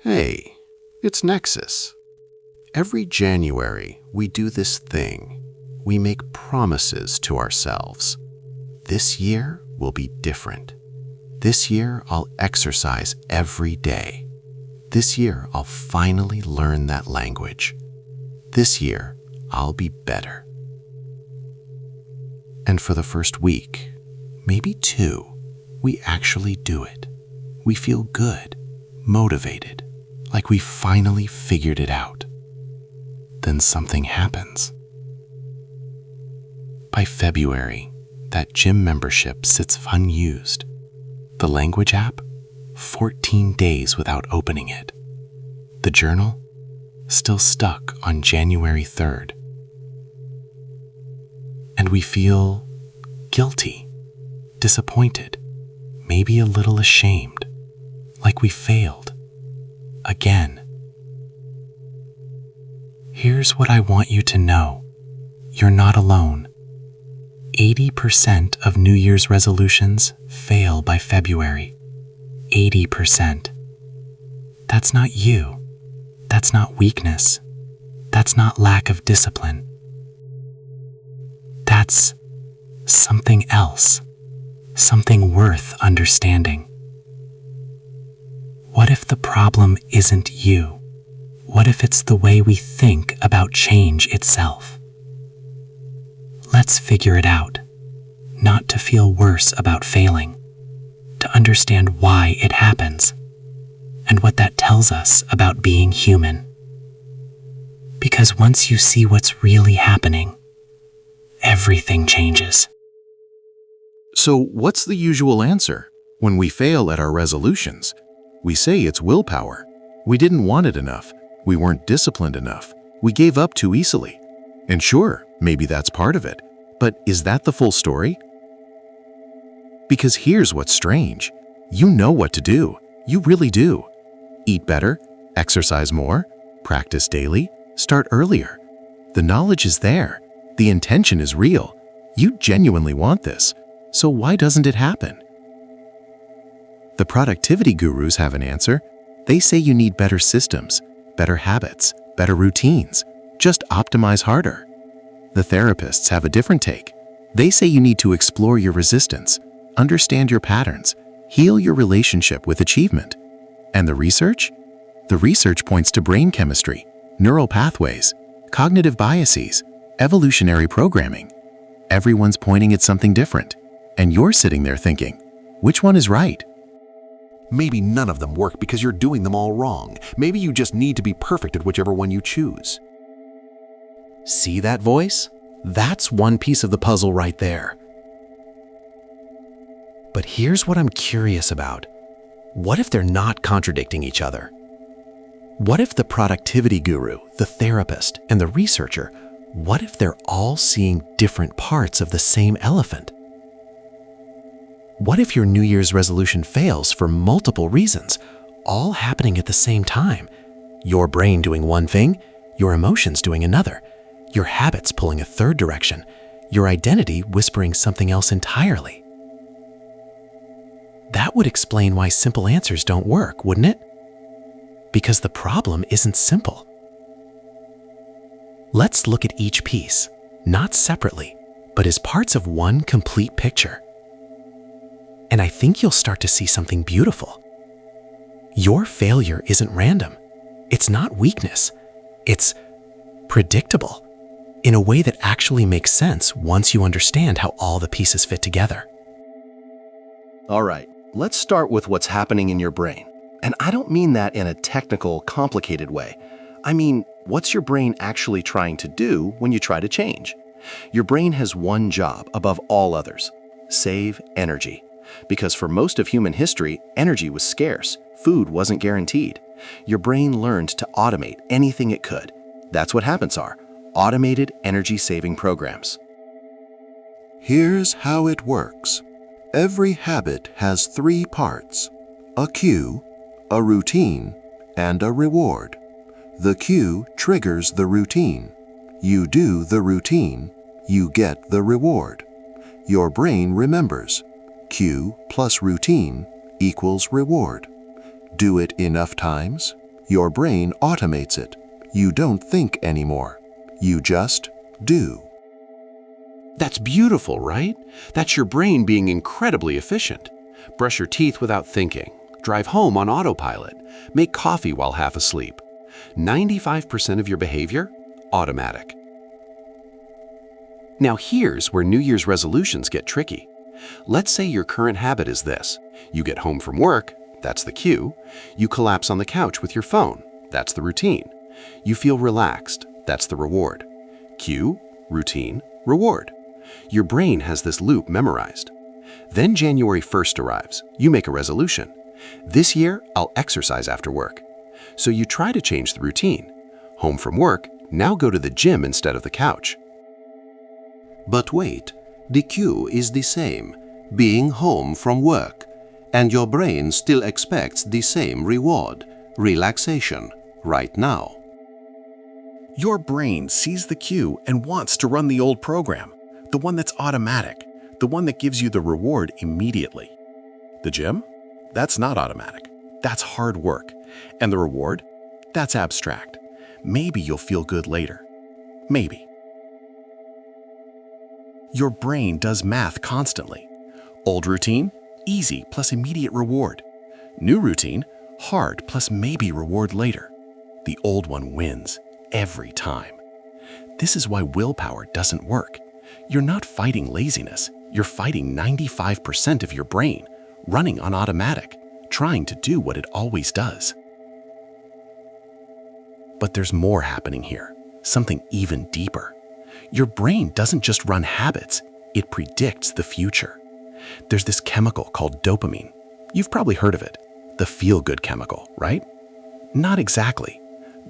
Hey, it's Nexus. Every January, we do this thing. We make promises to ourselves. This year will be different. This year, I'll exercise every day. This year, I'll finally learn that language. This year, I'll be better. And for the first week, maybe two, we actually do it. We feel good, motivated, like we finally figured it out. Then something happens. By February, that gym membership sits unused. The language app, 14 days without opening it. The journal, still stuck on January 3rd. And we feel guilty, disappointed, maybe a little ashamed, like we failed. Again. Here's what I want you to know. You're not alone. 80% of New Year's resolutions fail by February. 80%. That's not you. That's not weakness. That's not lack of discipline. That's something else. Something worth understanding. What if the problem isn't you? What if it's the way we think about change itself? Let's figure it out, not to feel worse about failing, to understand why it happens, and what that tells us about being human. Because once you see what's really happening, everything changes. So what's the usual answer? When we fail at our resolutions, we say it's willpower. We didn't want it enough. We weren't disciplined enough. We gave up too easily. And sure, maybe that's part of it. But is that the full story? Because here's what's strange. You know what to do. You really do. Eat better, exercise more, practice daily, start earlier. The knowledge is there. The intention is real. You genuinely want this. So why doesn't it happen? The productivity gurus have an answer. They say you need better systems, better habits, better routines. Just optimize harder. The therapists have a different take. They say you need to explore your resistance, understand your patterns, heal your relationship with achievement. And the research? The research points to brain chemistry, neural pathways, cognitive biases, evolutionary programming. Everyone's pointing at something different. And you're sitting there thinking, which one is right? Maybe none of them work because you're doing them all wrong. Maybe you just need to be perfect at whichever one you choose. See that voice? That's one piece of the puzzle right there. But here's what I'm curious about. What if they're not contradicting each other? What if the productivity guru, the therapist, and the researcher, what if they're all seeing different parts of the same elephant? What if your New Year's resolution fails for multiple reasons, all happening at the same time? Your brain doing one thing, your emotions doing another, your habits pulling a third direction, your identity whispering something else entirely. That would explain why simple answers don't work, wouldn't it? Because the problem isn't simple. Let's look at each piece, not separately, but as parts of one complete picture. And I think you'll start to see something beautiful. Your failure isn't random. It's not weakness. It's predictable in a way that actually makes sense once you understand how all the pieces fit together. All right, let's start with what's happening in your brain. And I don't mean that in a technical, complicated way. I mean, what's your brain actually trying to do when you try to change? Your brain has one job above all others: save energy. Because for most of human history, energy was scarce, food wasn't guaranteed. Your brain learned to automate anything it could. That's what habits are: automated energy-saving programs. Here's how it works. Every habit has three parts: a cue, a routine, and a reward. The cue triggers the routine. You do the routine, you get the reward. Your brain remembers. Cue plus routine equals reward. Do it enough times, Your brain automates it. You don't think anymore. You just do. That's beautiful, right? That's your brain being incredibly efficient. Brush your teeth without thinking. Drive home on autopilot. Make coffee while half asleep. 95% of your behavior? Automatic. Now here's where New Year's resolutions get tricky. Let's say your current habit is this. You get home from work, that's the cue. You collapse on the couch with your phone, that's the routine. You feel relaxed, that's the reward. Cue, routine, reward. Your brain has this loop memorized. Then January 1st arrives. You make a resolution. This year, I'll exercise after work. So you try to change the routine. Home from work, now go to the gym instead of the couch. But wait, the cue is the same, being home from work, and your brain still expects the same reward, relaxation, right now. Your brain sees the cue and wants to run the old program, the one that's automatic, the one that gives you the reward immediately. The gym? That's not automatic. That's hard work. And the reward? That's abstract. Maybe you'll feel good later. Maybe. Your brain does math constantly. Old routine? Easy plus immediate reward. New routine? Hard plus maybe reward later. The old one wins every time. This is why willpower doesn't work. You're not fighting laziness. You're fighting 95% of your brain, running on automatic, trying to do what it always does. But there's more happening here, something even deeper. Your brain doesn't just run habits, it predicts the future. There's this chemical called dopamine. You've probably heard of it, the feel-good chemical, right? Not exactly.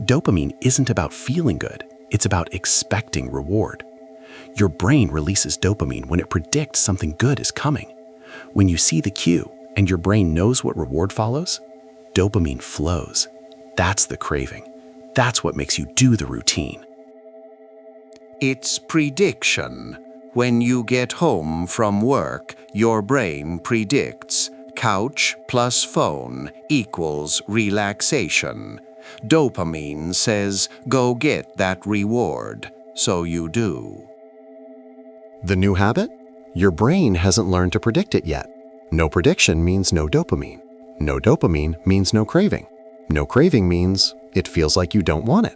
Dopamine isn't about feeling good, it's about expecting reward. Your brain releases dopamine when it predicts something good is coming. When you see the cue and your brain knows what reward follows, dopamine flows. That's the craving. That's what makes you do the routine. It's prediction. When you get home from work, your brain predicts couch plus phone equals relaxation. Dopamine says, go get that reward. So you do. The new habit? Your brain hasn't learned to predict it yet. No prediction means no dopamine. No dopamine means no craving. No craving means it feels like you don't want it.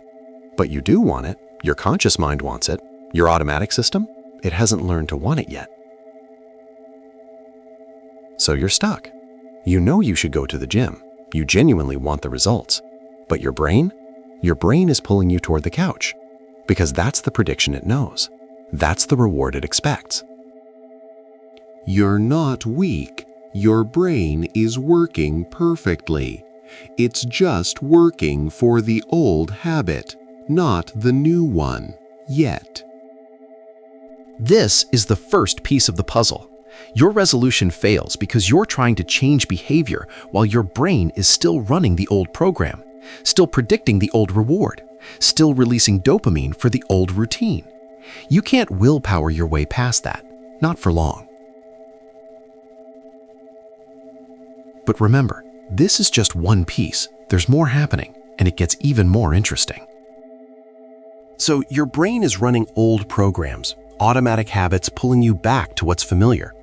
But you do want it. Your conscious mind wants it. Your automatic system? It hasn't learned to want it yet. So you're stuck. You know you should go to the gym. You genuinely want the results. But your brain? Your brain is pulling you toward the couch. Because that's the prediction it knows. That's the reward it expects. You're not weak. Your brain is working perfectly. It's just working for the old habit, not the new one, yet. This is the first piece of the puzzle. Your resolution fails because you're trying to change behavior while your brain is still running the old program, still predicting the old reward, still releasing dopamine for the old routine. You can't willpower your way past that, not for long. But remember, this is just one piece. There's more happening, and it gets even more interesting. So your brain is running old programs, automatic habits pulling you back to what's familiar.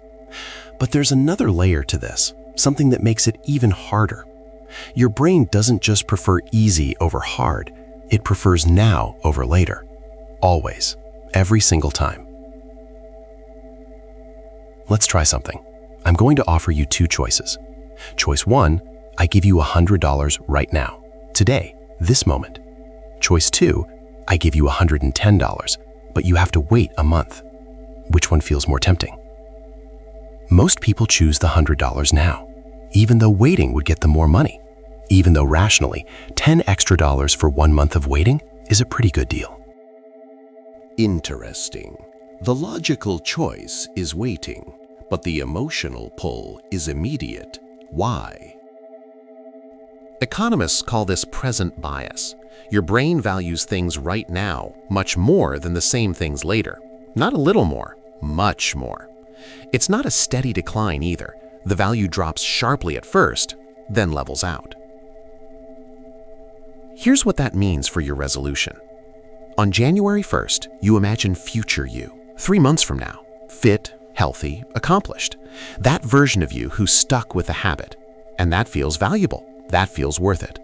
But there's another layer to this, something that makes it even harder. Your brain doesn't just prefer easy over hard, it prefers now over later. Always, every single time. Let's try something. I'm going to offer you two choices. Choice 1, I give you $100 right now, today, this moment. Choice 2, I give you $110, but you have to wait a month. Which one feels more tempting? Most people choose the $100 now, even though waiting would get them more money. Even though rationally, $10 extra for 1 month of waiting is a pretty good deal. Interesting. The logical choice is waiting, but the emotional pull is immediate. Why? Economists call this present bias. Your brain values things right now much more than the same things later. Not a little more, much more. It's not a steady decline either. The value drops sharply at first, then levels out. Here's what that means for your resolution. On January 1st, you imagine future you, 3 months from now, fit, healthy, accomplished. That version of you who's stuck with a habit. And that feels valuable. That feels worth it.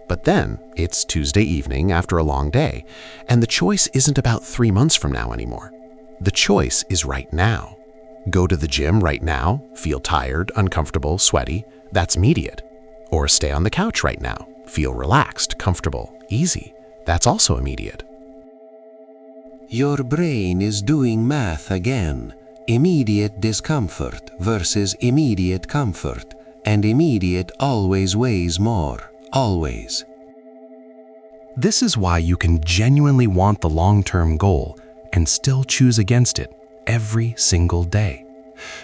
But then it's Tuesday evening after a long day, and the choice isn't about 3 months from now anymore. The choice is right now. Go to the gym right now, feel tired, uncomfortable, sweaty. That's immediate. Or stay on the couch right now, feel relaxed, comfortable, easy. That's also immediate. Your brain is doing math again. Immediate discomfort versus immediate comfort. And immediate always weighs more. Always. This is why you can genuinely want the long-term goal and still choose against it every single day.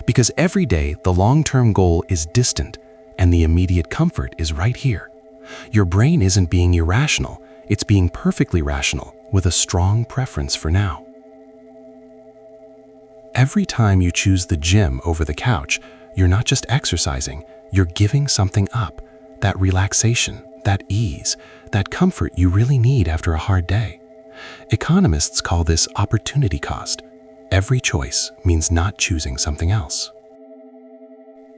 Because every day the long-term goal is distant and the immediate comfort is right here. Your brain isn't being irrational, it's being perfectly rational with a strong preference for now. Every time you choose the gym over the couch, you're not just exercising, you're giving something up. That relaxation, that ease, that comfort you really need after a hard day. Economists call this opportunity cost. Every choice means not choosing something else.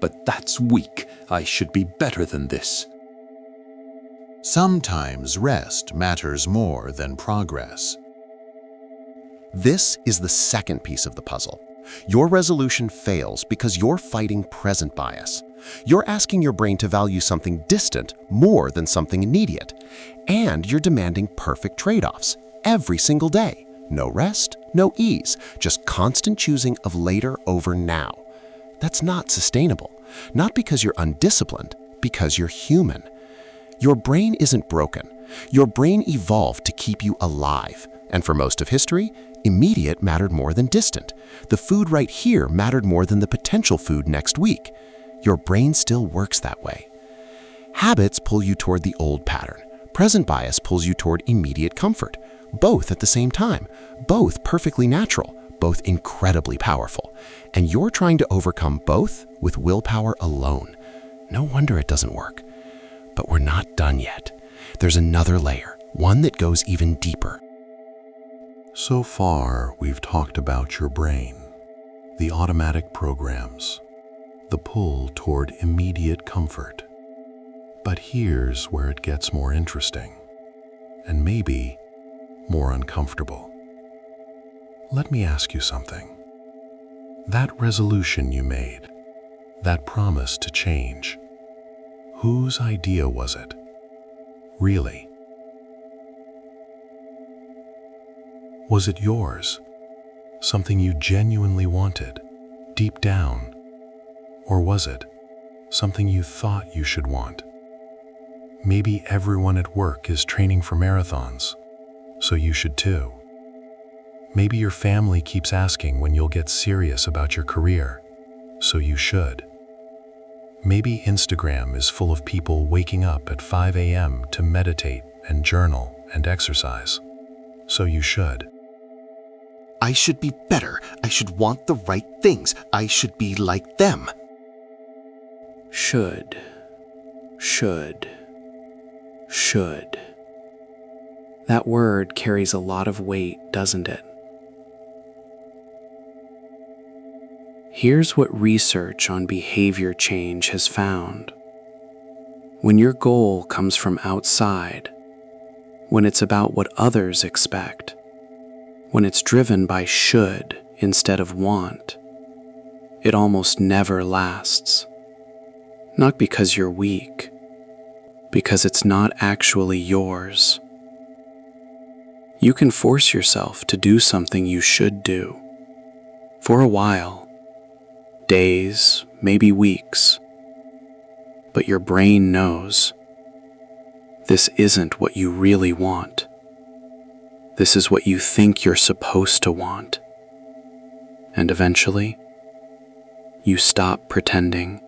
But that's weak. I should be better than this. Sometimes rest matters more than progress. This is the second piece of the puzzle. Your resolution fails because you're fighting present bias. You're asking your brain to value something distant more than something immediate. And you're demanding perfect trade-offs every single day. No rest, no ease, just constant choosing of later over now. That's not sustainable. Not because you're undisciplined, because you're human. Your brain isn't broken. Your brain evolved to keep you alive. And for most of history, immediate mattered more than distant. The food right here mattered more than the potential food next week. Your brain still works that way. Habits pull you toward the old pattern. Present bias pulls you toward immediate comfort. Both at the same time. Both perfectly natural. Both incredibly powerful. And you're trying to overcome both with willpower alone. No wonder it doesn't work. But we're not done yet. There's another layer, one that goes even deeper. So far, we've talked about your brain, the automatic programs, the pull toward immediate comfort. But here's where it gets more interesting, and maybe more uncomfortable. Let me ask you something. That resolution you made, that promise to change, whose idea was it? Really? Was it yours? Something you genuinely wanted, deep down? Or was it something you thought you should want? Maybe everyone at work is training for marathons, so you should too. Maybe your family keeps asking when you'll get serious about your career, so you should. Maybe Instagram is full of people waking up at 5 a.m. to meditate and journal and exercise, so you should. I should be better. I should want the right things. I should be like them. Should. That word carries a lot of weight, doesn't it? Here's what research on behavior change has found. When your goal comes from outside, when it's about what others expect, when it's driven by should instead of want, it almost never lasts. Not because you're weak, because it's not actually yours. You can force yourself to do something you should do. For a while, days, maybe weeks. But your brain knows this isn't what you really want. This is what you think you're supposed to want. And eventually, you stop pretending.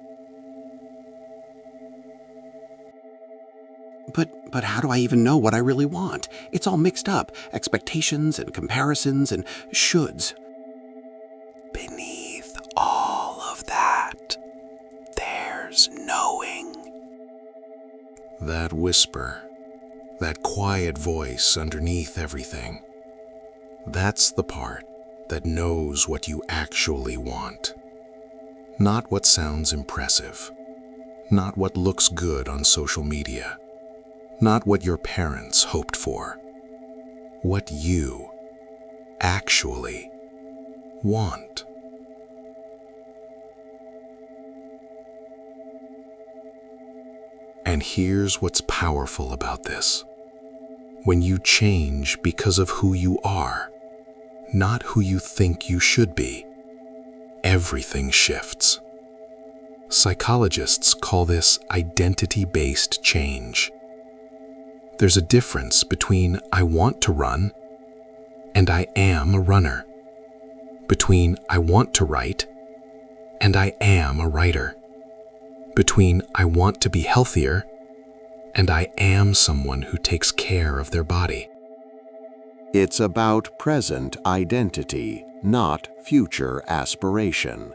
But how do I even know what I really want? It's all mixed up. Expectations and comparisons and shoulds. Beneath all of that, there's knowing. That whisper, that quiet voice underneath everything. That's the part that knows what you actually want. Not what sounds impressive. Not what looks good on social media. Not what your parents hoped for. What you actually want. And here's what's powerful about this. When you change because of who you are, not who you think you should be, everything shifts. Psychologists call this identity-based change. There's a difference between I want to run and I am a runner. Between I want to write and I am a writer. Between I want to be healthier and I am someone who takes care of their body. It's about present identity, not future aspiration.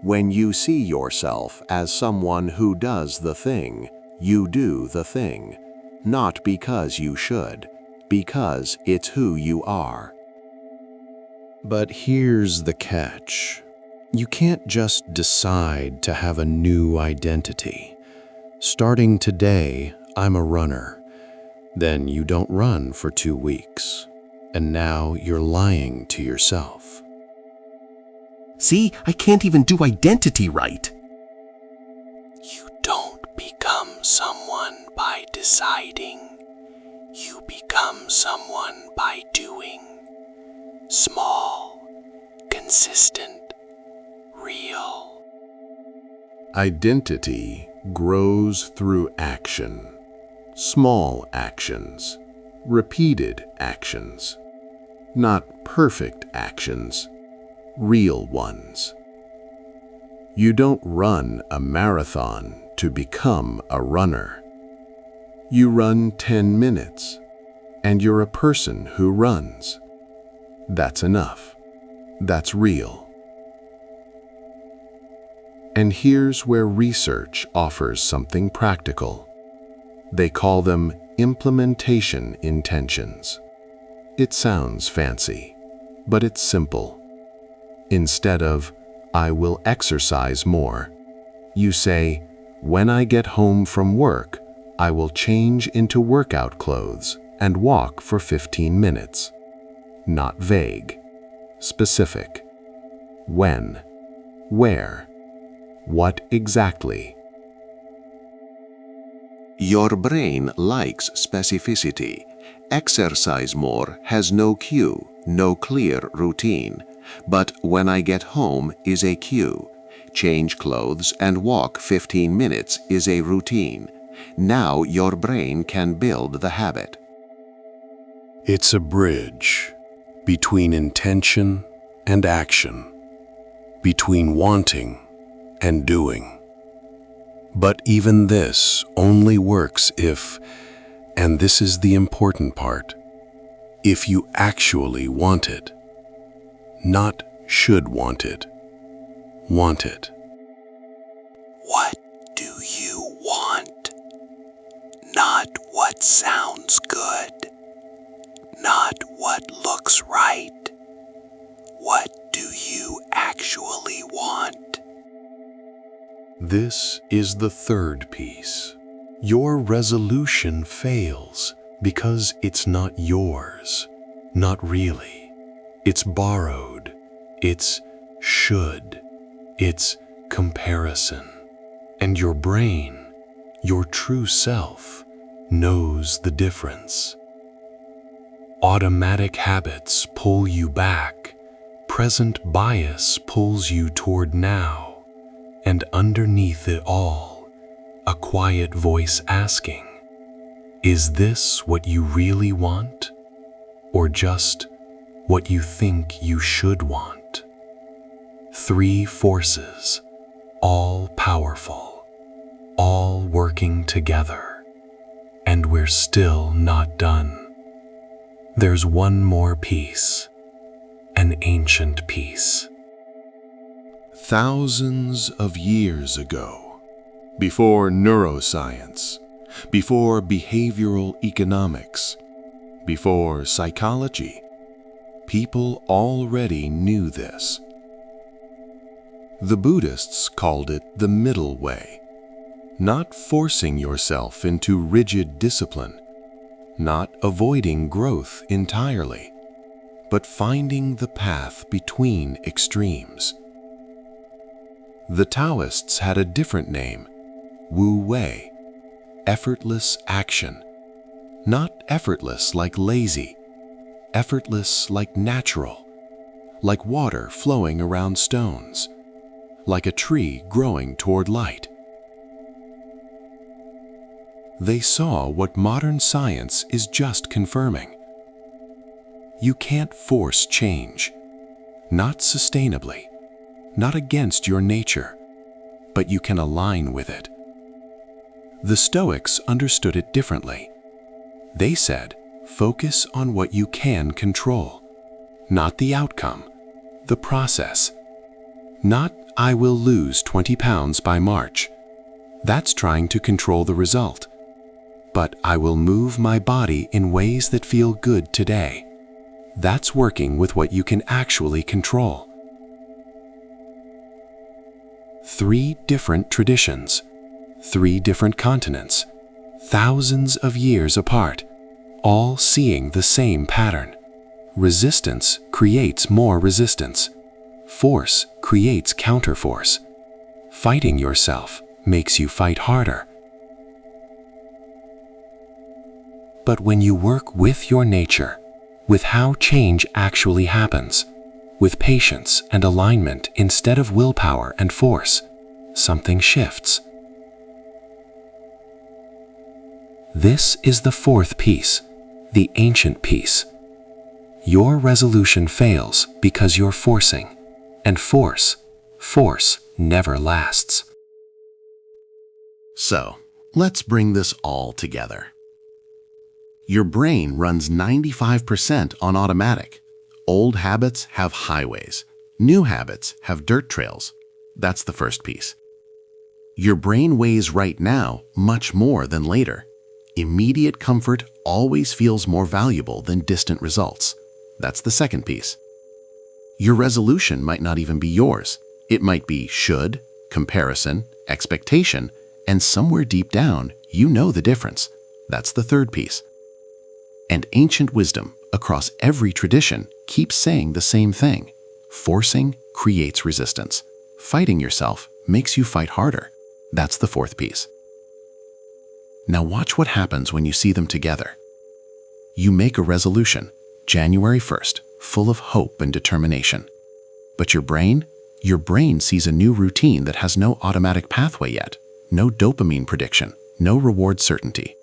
When you see yourself as someone who does the thing, you do the thing. Not because you should, because it's who you are. But here's the catch. You can't just decide to have a new identity. Starting today, I'm a runner. Then you don't run for 2 weeks. And now you're lying to yourself. See, I can't even do identity right. You don't become someone by deciding. You become someone by doing. Small, consistent, real. Identity grows through action. Small actions, repeated actions. Not perfect actions, real ones. You don't run a marathon to become a runner. You run 10 minutes, and you're a person who runs. That's enough. That's real. And here's where research offers something practical. They call them implementation intentions. It sounds fancy, but it's simple. Instead of, I will exercise more, you say, when I get home from work, I will change into workout clothes and walk for 15 minutes. Not vague, specific. When, where, what exactly? Your brain likes specificity. Exercise more has no cue, no clear routine. But when I get home is a cue. Change clothes and walk 15 minutes is a routine. Now your brain can build the habit. It's a bridge between intention and action, between wanting and doing. But even this only works if, and this is the important part, if you actually want it. Not should want it. Want it. What do you want? Not what sounds good. Not what looks right. What do you actually want? This is the third piece. Your resolution fails because it's not yours. Not really. It's borrowed. It's should. It's comparison. And your brain, your true self, knows the difference. Automatic habits pull you back. Present bias pulls you toward now. And underneath it all, a quiet voice asking, is this what you really want? Or just what you think you should want? 3 forces, all powerful, all working together, and we're still not done. There's one more piece, an ancient piece. Thousands of years ago, before neuroscience, before behavioral economics, before psychology. People already knew this. The Buddhists called it the middle way, not forcing yourself into rigid discipline, not avoiding growth entirely, but finding the path between extremes. The Taoists had a different name, Wu Wei, effortless action. Not effortless like lazy, effortless like natural, like water flowing around stones, like a tree growing toward light. They saw what modern science is just confirming. You can't force change, not sustainably, not against your nature, but you can align with it. The Stoics understood it differently. They said, focus on what you can control, not the outcome, the process. Not, I will lose 20 pounds by March. That's trying to control the result. But I will move my body in ways that feel good today. That's working with what you can actually control. 3 different traditions, 3 different continents, thousands of years apart, all seeing the same pattern. Resistance creates more resistance. Force creates counterforce. Fighting yourself makes you fight harder. But when you work with your nature, with how change actually happens, with patience and alignment instead of willpower and force, something shifts. This is the 4th piece, the ancient piece. Your resolution fails because you're forcing, and force never lasts. So, let's bring this all together. Your brain runs 95% on automatic. Old habits have highways. New habits have dirt trails. That's the first piece. Your brain weighs right now much more than later. Immediate comfort always feels more valuable than distant results. That's the second piece. Your resolution might not even be yours. It might be should, comparison, expectation, and somewhere deep down, you know the difference. That's the third piece. And ancient wisdom across every tradition keeps saying the same thing. Forcing creates resistance. Fighting yourself makes you fight harder. That's the fourth piece. Now watch what happens when you see them together. You make a resolution, January 1st, full of hope and determination. But your brain sees a new routine that has no automatic pathway yet, no dopamine prediction, no reward certainty.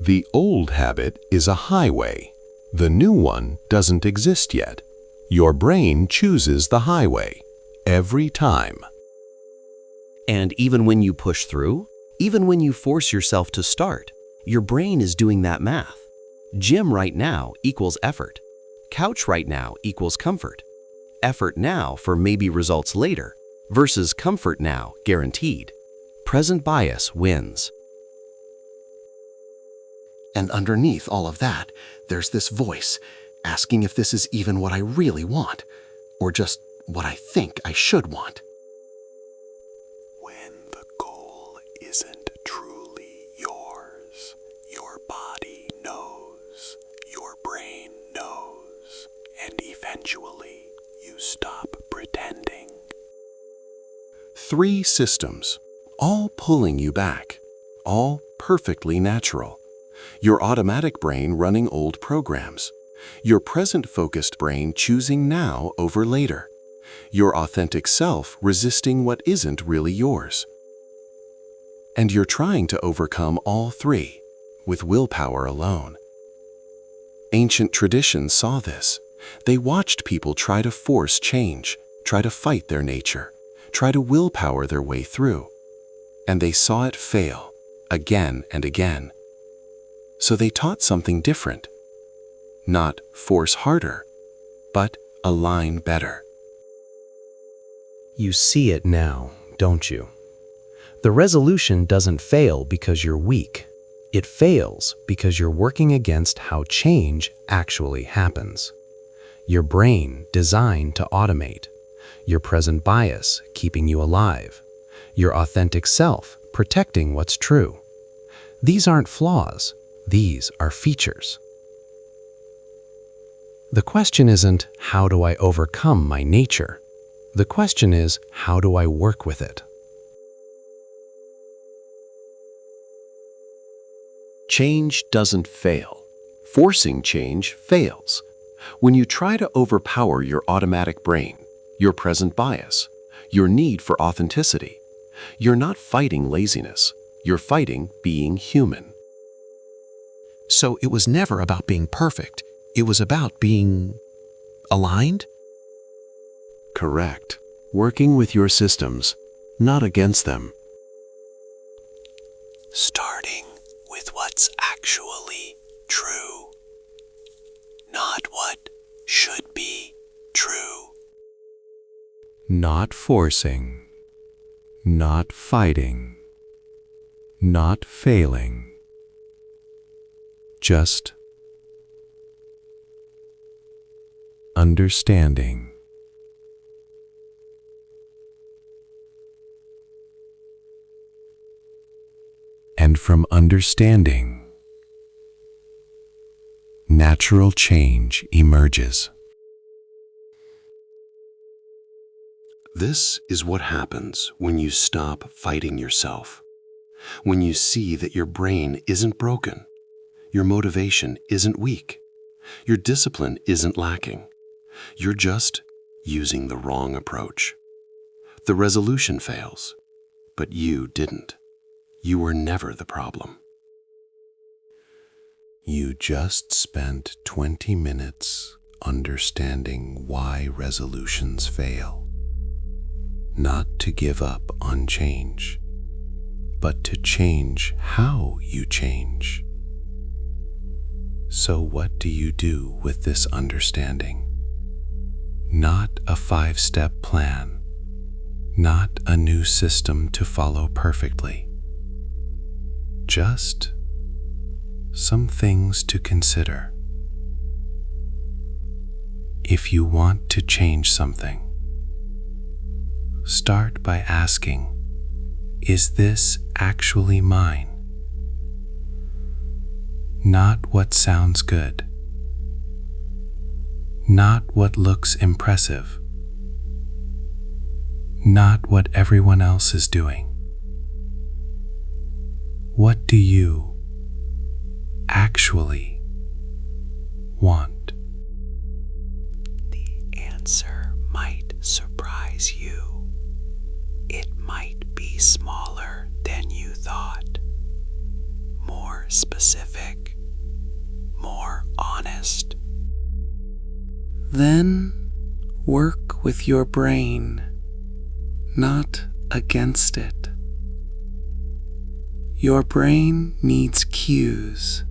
The old habit is a highway. The new one doesn't exist yet. Your brain chooses the highway every time. And even when you push through, even when you force yourself to start, your brain is doing that math. Gym right now equals effort. Couch right now equals comfort. Effort now for maybe results later versus comfort now guaranteed. Present bias wins. And underneath all of that, there's this voice asking if this is even what I really want, or just what I think I should want. When the goal isn't truly yours, your body knows, your brain knows, and eventually you stop pretending. 3 systems, all pulling you back, all perfectly natural. Your automatic brain running old programs. Your present-focused brain choosing now over later. Your authentic self resisting what isn't really yours. And you're trying to overcome all 3 with willpower alone. Ancient traditions saw this. They watched people try to force change, try to fight their nature, try to willpower their way through. And they saw it fail again and again. So they taught something different. Not force harder, but align better. You see it now, don't you? The resolution doesn't fail because you're weak. It fails because you're working against how change actually happens. Your brain designed to automate. Your present bias keeping you alive. Your authentic self protecting what's true. These aren't flaws. These are features. The question isn't, how do I overcome my nature? The question is, how do I work with it? Change doesn't fail. Forcing change fails. When you try to overpower your automatic brain, your present bias, your need for authenticity, you're not fighting laziness. You're fighting being human. So it was never about being perfect. It was about being aligned? Correct. Working with your systems, not against them. Starting with what's actually true, not what should be true. Not forcing, not fighting, not failing. Just understanding. And from understanding, natural change emerges. This is what happens when you stop fighting yourself. When you see that your brain isn't broken, your motivation isn't weak, your discipline isn't lacking. You're just using the wrong approach. The resolution fails, but you didn't. You were never the problem. You just spent 20 minutes understanding why resolutions fail. Not to give up on change, but to change how you change. So what do you do with this understanding? Not a 5-step plan, not a new system to follow perfectly. Just some things to consider. If you want to change something, start by asking, is this actually mine? Not what sounds good. Not what looks impressive. Not what everyone else is doing. What do you actually want? The answer might surprise you. It might be smaller than you thought, more specific, more honest. Then work with your brain, not against it. Your brain needs cues,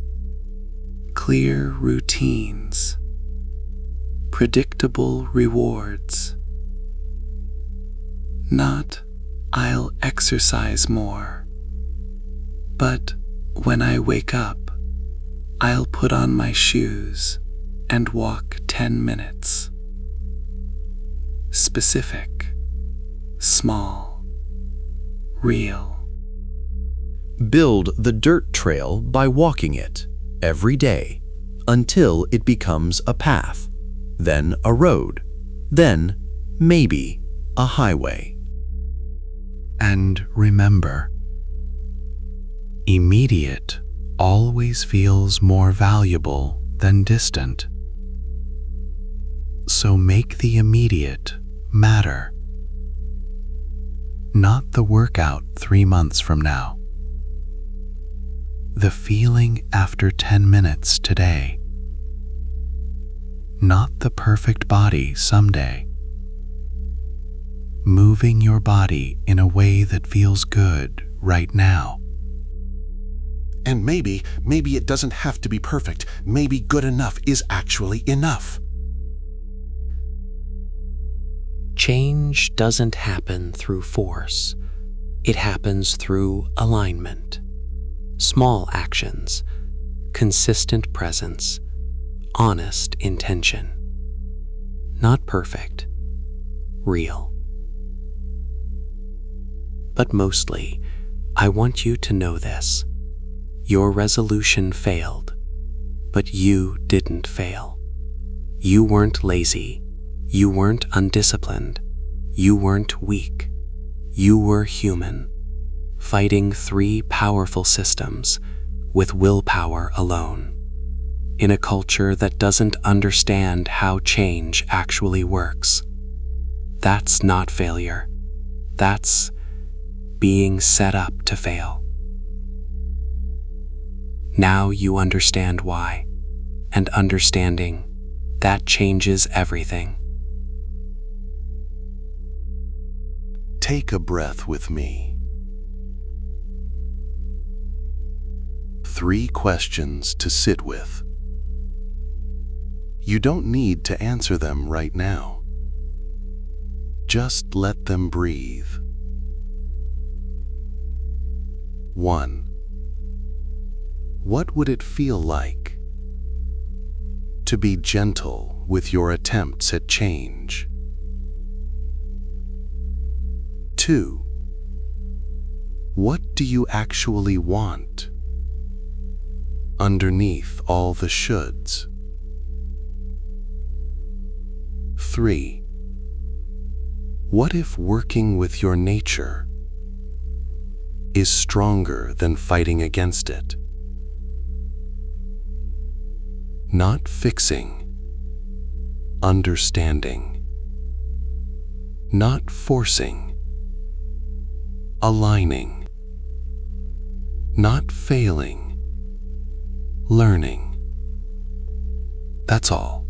clear routines, predictable rewards. Not, I'll exercise more, but when I wake up, I'll put on my shoes and walk 10 minutes. Specific, small, real. Build the dirt trail by walking it every day until it becomes a path, then a road, then maybe a highway. And remember, immediate always feels more valuable than distant. So make the immediate matter. Not the workout 3 months from now. The feeling after 10 minutes today. Not the perfect body someday. Moving your body in a way that feels good right now. And maybe it doesn't have to be perfect. Maybe good enough is actually enough. Change doesn't happen through force. It happens through alignment, small actions, consistent presence, honest intention. Not perfect, real. But mostly, I want you to know this. Your resolution failed, but you didn't fail. You weren't lazy. You weren't undisciplined. You weren't weak. You were human, fighting 3 powerful systems with willpower alone, in a culture that doesn't understand how change actually works. That's not failure. That's being set up to fail. Now you understand why, and understanding, that changes everything. Take a breath with me. 3 questions to sit with. You don't need to answer them right now. Just let them breathe. 1. What would it feel like to be gentle with your attempts at change? 2. What do you actually want underneath all the shoulds? 3. What if working with your nature is stronger than fighting against it? Not fixing, understanding. Not forcing, aligning. Not failing, learning. That's all.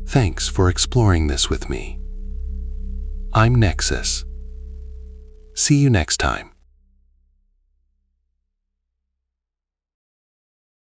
Thanks for exploring this with me. I'm Nexus. See you next time.